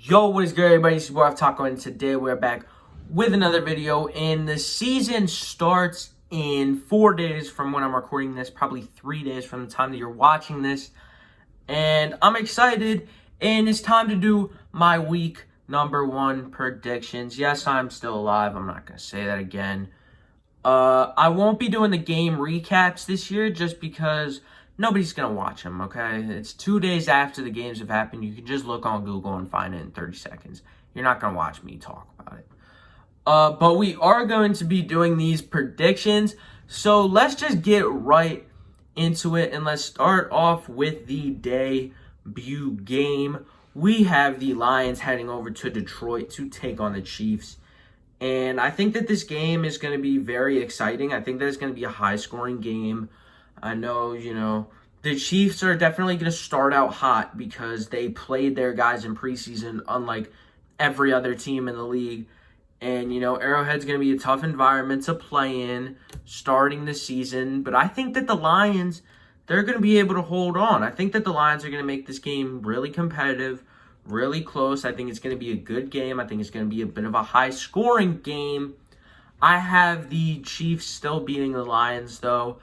Yo, what is good, everybody? It's your boy Taco, and today we're back with another video. And the season starts in 4 days from when I'm recording this, probably 3 days from the time that you're watching this. And I'm excited, and it's time to do my week number 1 predictions. Yes, I'm still alive. I'm not going to say that again. I won't be doing the game recaps this year just because nobody's going to watch them, okay? It's 2 days after the games have happened. You can just look on Google and find it in 30 seconds. You're not going to watch me talk about it. But we are going to be doing these predictions. So let's just get right into it. And let's start off with the debut game. We have the Lions heading over to Detroit to take on the Chiefs. And I think that this game is going to be very exciting. I think that it's going to be a high-scoring game. I know, the Chiefs are definitely going to start out hot because they played their guys in preseason unlike every other team in the league. And, Arrowhead's going to be a tough environment to play in starting the season. But I think that the Lions, they're going to be able to hold on. I think that the Lions are going to make this game really competitive, really close. I think it's going to be a good game. I think it's going to be a bit of a high-scoring game. I have the Chiefs still beating the Lions, though,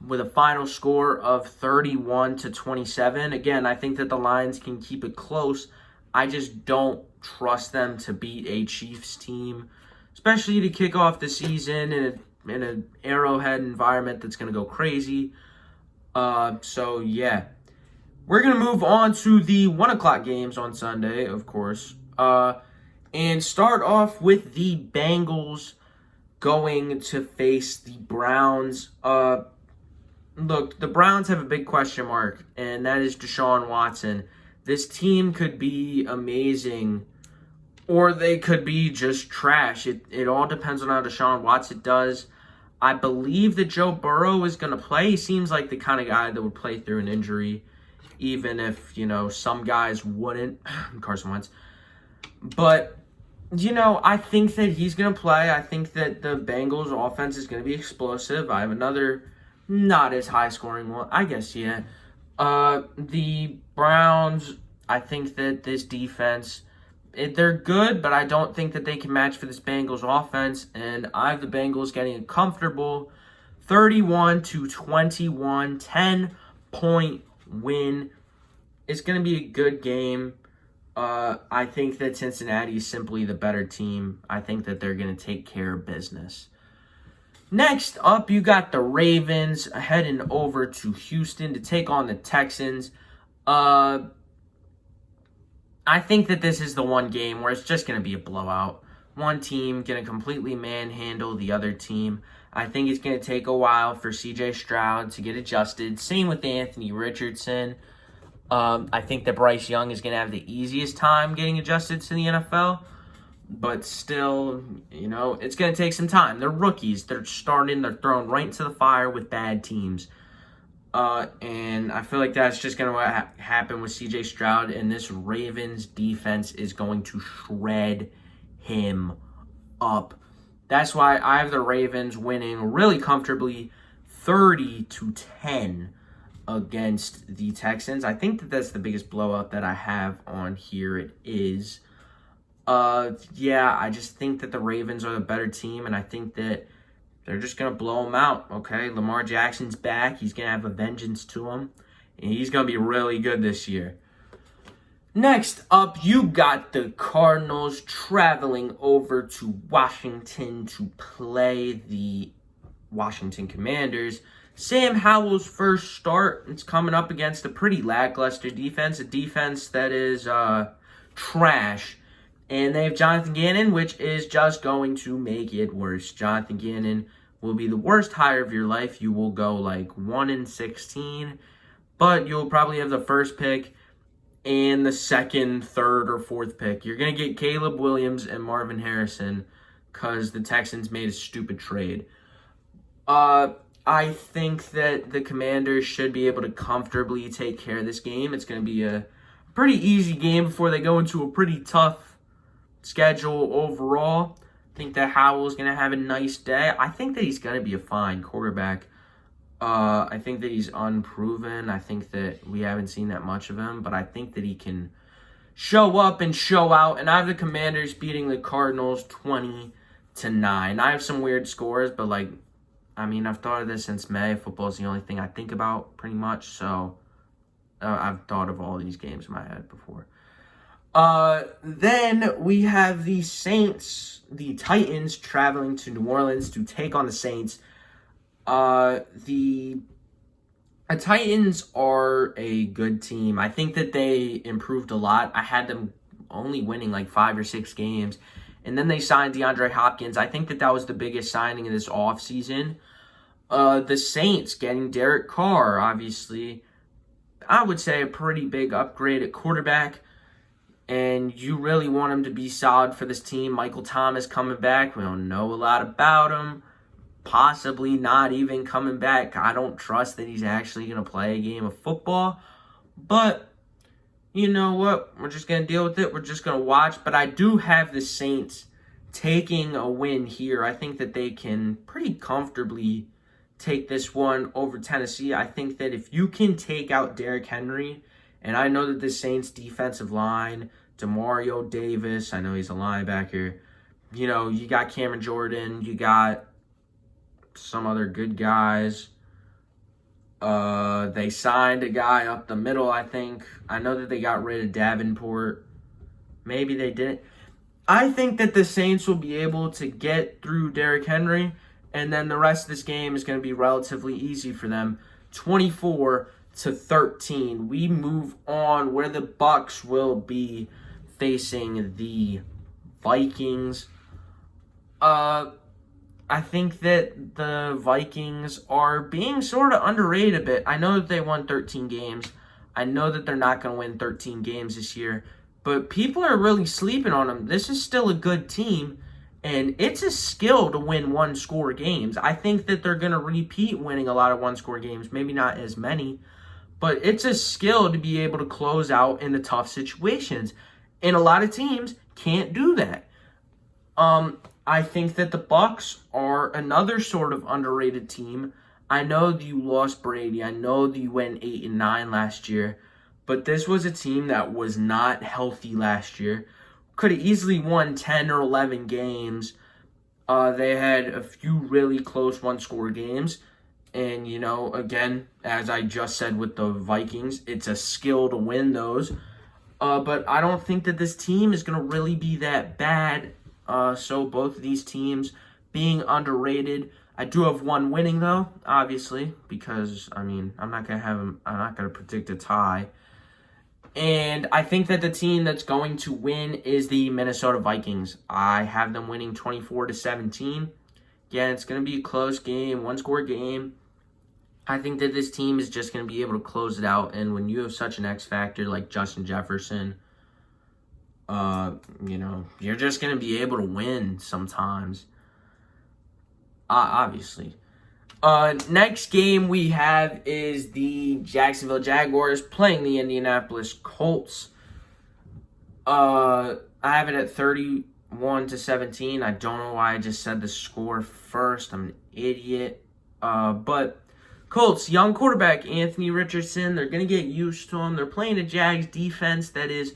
with a final score of 31-27. Again, I think that the Lions can keep it close. I just don't trust them to beat a Chiefs team, especially to kick off the season in an Arrowhead environment that's going to go crazy. So, yeah. We're going to move on to the 1 o'clock games on Sunday, of course, and start off with the Bengals going to face the Browns. Look, the Browns have a big question mark, and that is Deshaun Watson. This team could be amazing, or they could be just trash. It all depends on how Deshaun Watson does. I believe that Joe Burrow is going to play. He seems like the kind of guy that would play through an injury, even if, some guys wouldn't. Carson Wentz. But, I think that he's going to play. I think that the Bengals offense is going to be explosive. I have another not as high-scoring one. I guess, yeah. The Browns, I think that this defense, they're good, but I don't think that they can match for this Bengals offense. And I have the Bengals getting a comfortable 31-21, 10-point win. It's going to be a good game. I think that Cincinnati is simply the better team. I think that they're going to take care of business. Next up, you got the Ravens heading over to Houston to take on the Texans. I think that this is the one game where it's just going to be a blowout. One team going to completely manhandle the other team. I think it's going to take a while for C.J. Stroud to get adjusted. Same with Anthony Richardson. I think that Bryce Young is going to have the easiest time getting adjusted to the NFL. But still, it's going to take some time. They're rookies. They're thrown right into the fire with bad teams. And I feel like that's just going to happen with C.J. Stroud. And this Ravens defense is going to shred him up. That's why I have the Ravens winning really comfortably 30-10 against the Texans. I think that that's the biggest blowout that I have on here. It is. I just think that the Ravens are the better team, and I think that they're just going to blow them out, okay? Lamar Jackson's back. He's going to have a vengeance to him, and he's going to be really good this year. Next up, you got the Cardinals traveling over to Washington to play the Washington Commanders. Sam Howell's first start. It's coming up against a pretty lackluster defense, a defense that is trash. And they have Jonathan Gannon, which is just going to make it worse. Jonathan Gannon will be the worst hire of your life. You will go like 1-16, but you'll probably have the first pick and the second, third, or fourth pick. You're going to get Caleb Williams and Marvin Harrison because the Texans made a stupid trade. I think that the Commanders should be able to comfortably take care of this game. It's going to be a pretty easy game before they go into a pretty tough schedule overall. I think that Howell's going to have a nice day. I think that he's going to be a fine quarterback. I think that he's unproven. I think that we haven't seen that much of him, but I think that he can show up and show out. And I have the Commanders beating the Cardinals 20-9. I have some weird scores, but I've thought of this since May. Football is the only thing I think about pretty much. So I've thought of all these games in my head before. Then we have the Titans traveling to New Orleans to take on the Saints. The Titans are a good team. I think that they improved a lot. I had them only winning 5 or 6 games. And then they signed DeAndre Hopkins. I think that was the biggest signing of this offseason. The Saints getting Derek Carr, obviously. I would say a pretty big upgrade at quarterback. And you really want him to be solid for this team. Michael Thomas coming back. We don't know a lot about him. Possibly not even coming back. I don't trust that he's actually going to play a game of football. But, you know what? We're just going to deal with it. We're just going to watch. But I do have the Saints taking a win here. I think that they can pretty comfortably take this one over Tennessee. I think that if you can take out Derrick Henry, and I know that the Saints defensive line, Demario Davis, I know he's a linebacker. You got Cameron Jordan, you got some other good guys. They signed a guy up the middle, I think. I know that they got rid of Davenport. Maybe they didn't. I think that the Saints will be able to get through Derrick Henry, and then the rest of this game is going to be relatively easy for them. 24-13. We move on where the Bucs will be facing the Vikings. I think that the Vikings are being sort of underrated a bit. I know that they won 13 games. I know that they're not going to win 13 games this year, but people are really sleeping on them. This is still a good team, and it's a skill to win one-score games. I think that they're going to repeat winning a lot of one-score games, maybe not as many, but it's a skill to be able to close out in the tough situations, and a lot of teams can't do that. I think that the Bucs are another sort of underrated team. I know that you lost Brady. I know that you went 8-9 last year, but this was a team that was not healthy last year. Could have easily won 10 or 11 games. They had a few really close one-score games. And, again, as I just said with the Vikings, it's a skill to win those. But I don't think that this team is going to really be that bad. So both of these teams being underrated. I do have one winning, though, obviously, because, I'm not going to predict a tie. And I think that the team that's going to win is the Minnesota Vikings. I have them winning 24-17. Again, it's going to be a close game, one-score game. I think that this team is just going to be able to close it out. And when you have such an X factor like Justin Jefferson, you're just going to be able to win sometimes. Obviously. Next game we have is the Jacksonville Jaguars playing the Indianapolis Colts. I have it at 31-17. I don't know why I just said the score first. I'm an idiot. But Colts, young quarterback Anthony Richardson, they're going to get used to him. They're playing a Jags defense that is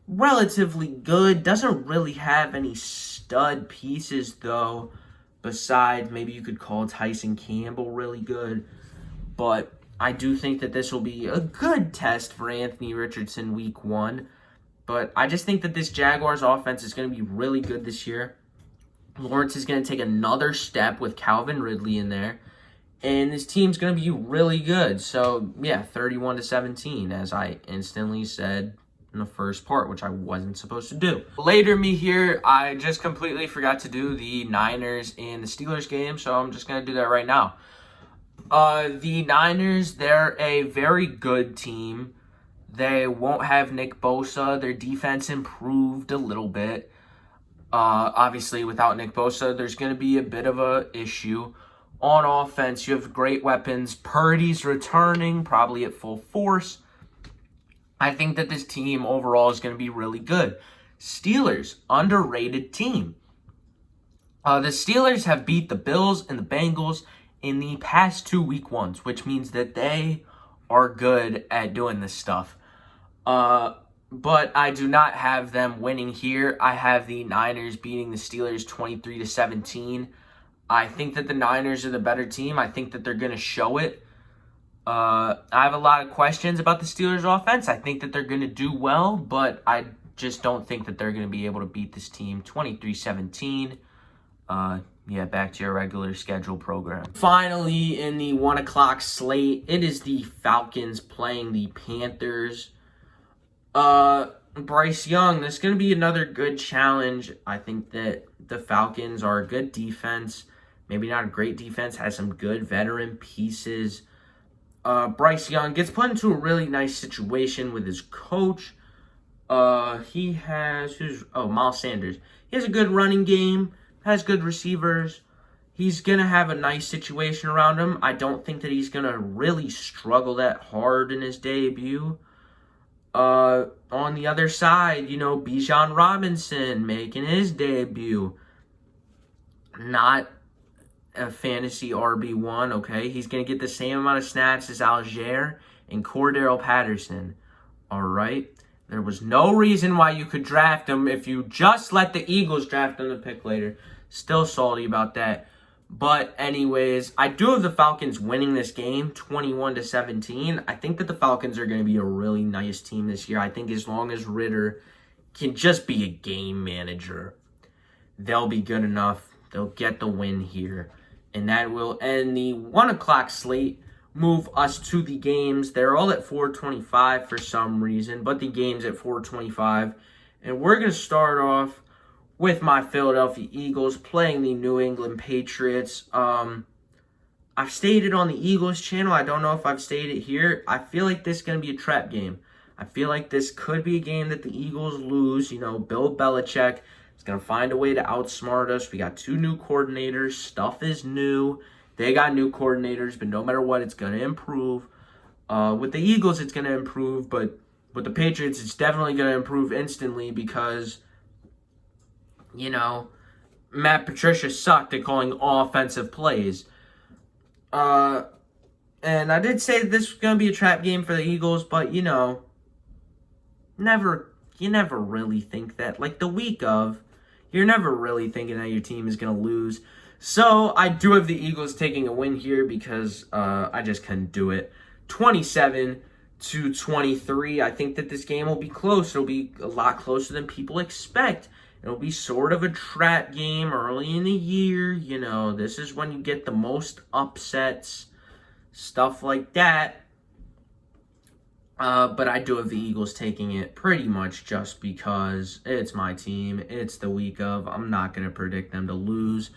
relatively good. Doesn't really have any stud pieces, though. Besides, maybe you could call Tyson Campbell really good. But I do think that this will be a good test for Anthony Richardson week 1. But I just think that this Jaguars offense is going to be really good this year. Lawrence is going to take another step with Calvin Ridley in there. And this team's going to be really good. So, yeah, 31-17, as I instantly said in the first part, which I wasn't supposed to do. Later me here, I just completely forgot to do the Niners and the Steelers game, so I'm just going to do that right now. The Niners, they're a very good team. They won't have Nick Bosa. Their defense improved a little bit. Obviously, without Nick Bosa, there's going to be a bit of a issue. On offense, you have great weapons. Purdy's returning, probably at full force. I think that this team overall is going to be really good. Steelers, underrated team. The Steelers have beat the Bills and the Bengals in the past 2 week ones, which means that they are good at doing this stuff. but I do not have them winning here. I have the Niners beating the Steelers 23-17. I think that the Niners are the better team. I think that they're going to show it. I have a lot of questions about the Steelers offense. I think that they're going to do well, but I just don't think that they're going to be able to beat this team 23-17. Yeah, back to your regular schedule program. Finally, in the 1 o'clock slate, it is the Falcons playing the Panthers. Bryce Young, this is going to be another good challenge. I think that the Falcons are a good defense. Maybe not a great defense, has some good veteran pieces. Bryce Young gets put into a really nice situation with his coach. He has, Miles Sanders. He has a good running game, has good receivers. He's going to have a nice situation around him. I don't think that he's going to really struggle that hard in his debut. On the other side, Bijan Robinson making his debut. Not a fantasy RB1, okay? He's going to get the same amount of snaps as Algier and Cordero Patterson, all right? There was no reason why you could draft him if you just let the Eagles draft him the pick later. Still salty about that. But anyways, I do have the Falcons winning this game 21-17. I think that the Falcons are going to be a really nice team this year. I think as long as Ritter can just be a game manager, they'll be good enough. They'll get the win here. And that will end the 1 o'clock slate, move us to the games. They're all at 4:25 for some reason, but the game's at 4:25. And we're going to start off with my Philadelphia Eagles playing the New England Patriots. I've stated on the Eagles channel, I don't know if I've stated here, I feel like this is going to be a trap game. I feel like this could be a game that the Eagles lose. Bill Belichick is going to find a way to outsmart us. We got 2 new coordinators. Stuff is new. They got new coordinators, but no matter what, it's going to improve. With the Eagles, it's going to improve, but with the Patriots, it's definitely going to improve instantly because Matt Patricia sucked at calling offensive plays. And I did say that this was going to be a trap game for the Eagles, but, you never really think that. Like the week of, you're never really thinking that your team is going to lose. So I do have the Eagles taking a win here because I just couldn't do it. 27-23. I think that this game will be close. It'll be a lot closer than people expect. It'll be sort of a trap game early in the year. This is when you get the most upsets, stuff like that. But I do have the Eagles taking it pretty much just because it's my team. It's the week of. I'm not going to predict them to lose.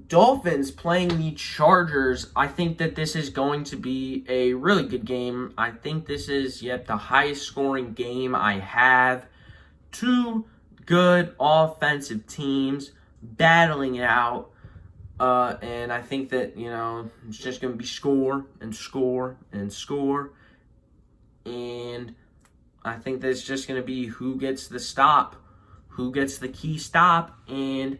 Dolphins playing the Chargers. I think that this is going to be a really good game. I think this is yet the highest scoring game I have. 2 good offensive teams battling it out. And I think that, it's just going to be score and score and score. And I think that it's just going to be who gets the stop, who gets the key stop. And,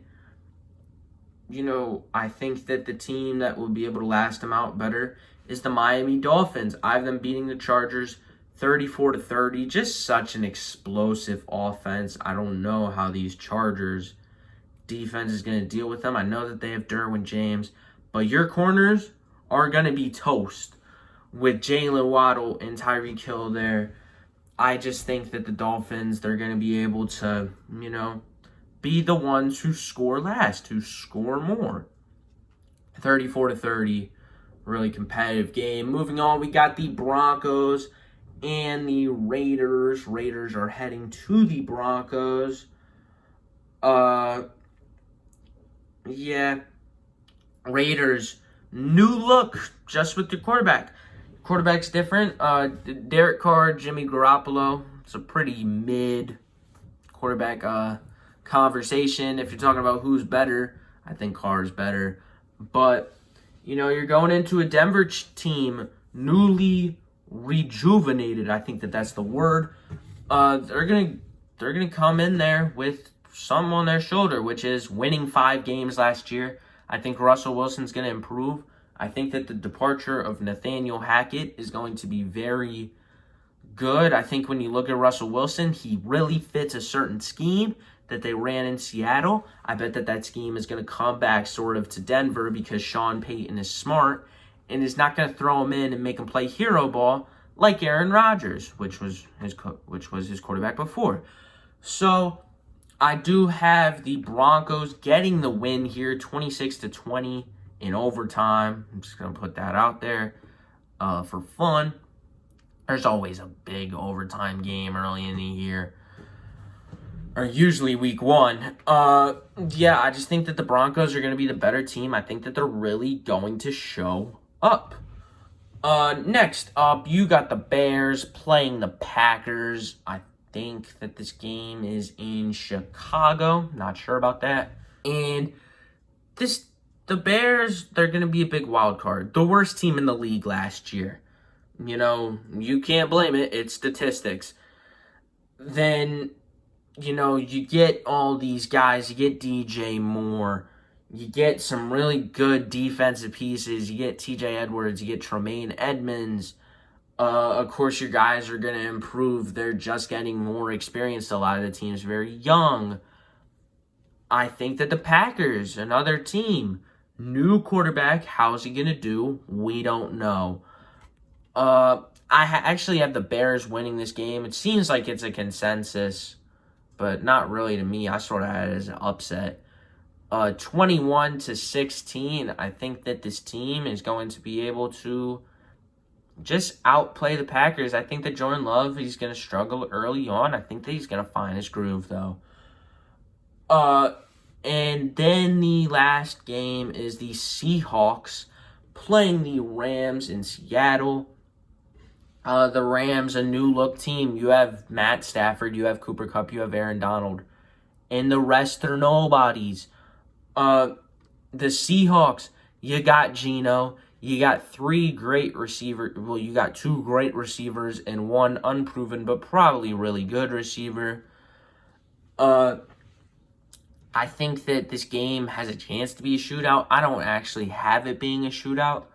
I think that the team that will be able to last them out better is the Miami Dolphins. I have them beating the Chargers 34-30, just such an explosive offense. I don't know how these Chargers defense is going to deal with them. I know that they have Derwin James, but your corners are going to be toast with Jalen Waddle and Tyreek Hill there. I just think that the Dolphins, they're going to be able to, be the ones who score last, who score more. 34-30, really competitive game. Moving on, we got the Broncos and the Raiders. Raiders are heading to the Broncos. Raiders, new look just with the quarterback. Quarterback's different. Derek Carr, Jimmy Garoppolo. It's a pretty mid quarterback conversation. If you're talking about who's better, I think Carr's better. But, you're going into a Denver team newly rejuvenated. I think that that's the word. They're gonna come in there with some on their shoulder, which is winning 5 games last year. I think Russell Wilson's gonna improve. I think that the departure of Nathaniel Hackett is going to be very good. I think when you look at Russell Wilson, he really fits a certain scheme that they ran in Seattle. I bet that scheme is going to come back sort of to Denver because Sean Payton is smart and is not going to throw him in and make him play hero ball like Aaron Rodgers, which was his quarterback before. So I do have the Broncos getting the win here, 26-20 in overtime. I'm just going to put that out there for fun. There's always a big overtime game early in the year, or usually week 1. Yeah, I just think that the Broncos are going to be the better team. I think that they're really going to show up. Next up, you got the Bears playing the Packers. I think that this game is in Chicago. Not sure about that. And the Bears, they're going to be a big wild card. The worst team in the league last year. You know, you can't blame it. It's statistics. Then, you know, you get all these guys. You get DJ Moore. You get some really good defensive pieces. You get TJ Edwards. You get Tremaine Edmonds. Of course, your guys are going to improve. They're just getting more experienced. A lot of the team's very young. I think that the Packers, another team, new quarterback, how's he going to do? We don't know. I actually have the Bears winning this game. It seems like it's a consensus, but not really to me. I sort of had it as an upset. 21-16. I think that this team is going to be able to just outplay the Packers. I think that Jordan Love, he's going to struggle early on. I think that he's going to find his groove, though. And then the last game is the Seahawks playing the Rams in Seattle. The Rams, a new-look team. You have Matt Stafford, you have Cooper Kupp, you have Aaron Donald. And the rest are nobodies. The Seahawks, you got Geno. You got 3 great receivers. Well, you got 2 great receivers and 1 unproven but probably really good receiver. I think that this game has a chance to be a shootout. I don't actually have it being a shootout.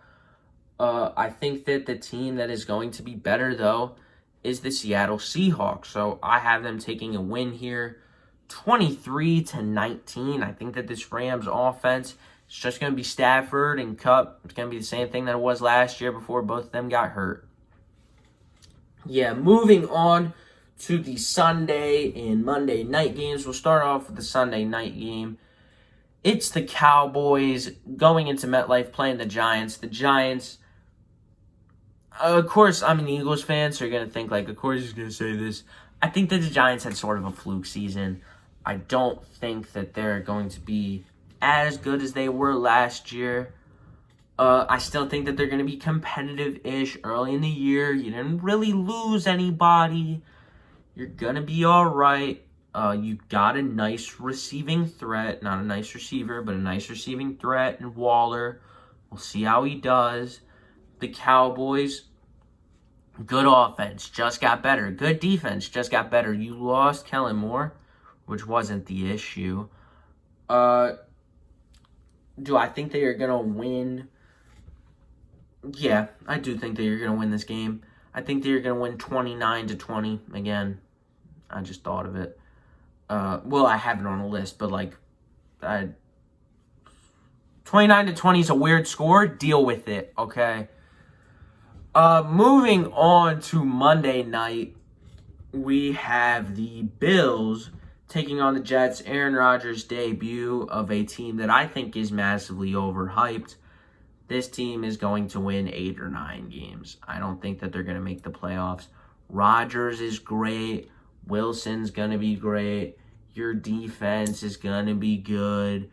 I think that the team that is going to be better, though, is the Seattle Seahawks. So I have them taking a win here, 23-19. I think that this Rams offense is just going to be Stafford and Kupp. It's going to be the same thing that it was last year before both of them got hurt. Yeah, moving on to the Sunday and Monday night games. We'll start off with the Sunday night game. It's the Cowboys going into MetLife playing the Giants. The Giants, of course, I'm an Eagles fan, so you're going to think, like, of course he's going to say this. I think that the Giants had sort of a fluke season. I don't think that they're going to be as good as they were last year. I still think that they're going to be competitive-ish early in the year. You didn't really lose anybody. You're going to be all right. You got a nice receiving threat. Not a nice receiver, but a nice receiving threat in Waller. We'll see how he does. The Cowboys, good offense, just got better. Good defense, just got better. You lost Kellen Moore, which wasn't the issue. Do I think that you're going to win? Yeah, I do think that you're going to win this game. I think that you're going to win 29-20. Again, I just thought of it. Well, I have it on a list, but 29-20 is a weird score. Deal with it, okay? Moving on to Monday night, we have the Bills taking on the Jets. Aaron Rodgers' debut of a team that I think is massively overhyped. This team is going to win 8 or 9 games. I don't think that they're going to make the playoffs. Rodgers is great. Wilson's going to be great. Your defense is going to be good.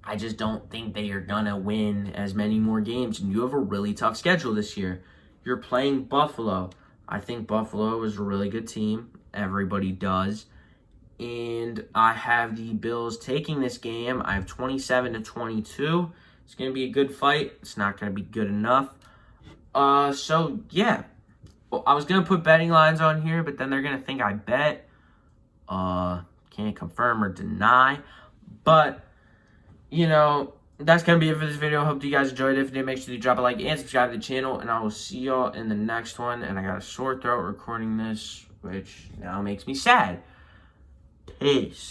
I just don't think that you're going to win as many more games. And you have a really tough schedule this year. You're playing Buffalo. I think Buffalo is a really good team. Everybody does. And I have the Bills taking this game. I have 27-22. It's going to be a good fight. It's not going to be good enough. So, yeah. Well, I was going to put betting lines on here, but then they're going to think I bet. Can't confirm or deny. But, you know, that's going to be it for this video. Hope you guys enjoyed it. If you did, make sure you drop a like and subscribe to the channel. And I will see y'all in the next one. And I got a sore throat recording this, which now makes me sad. Peace.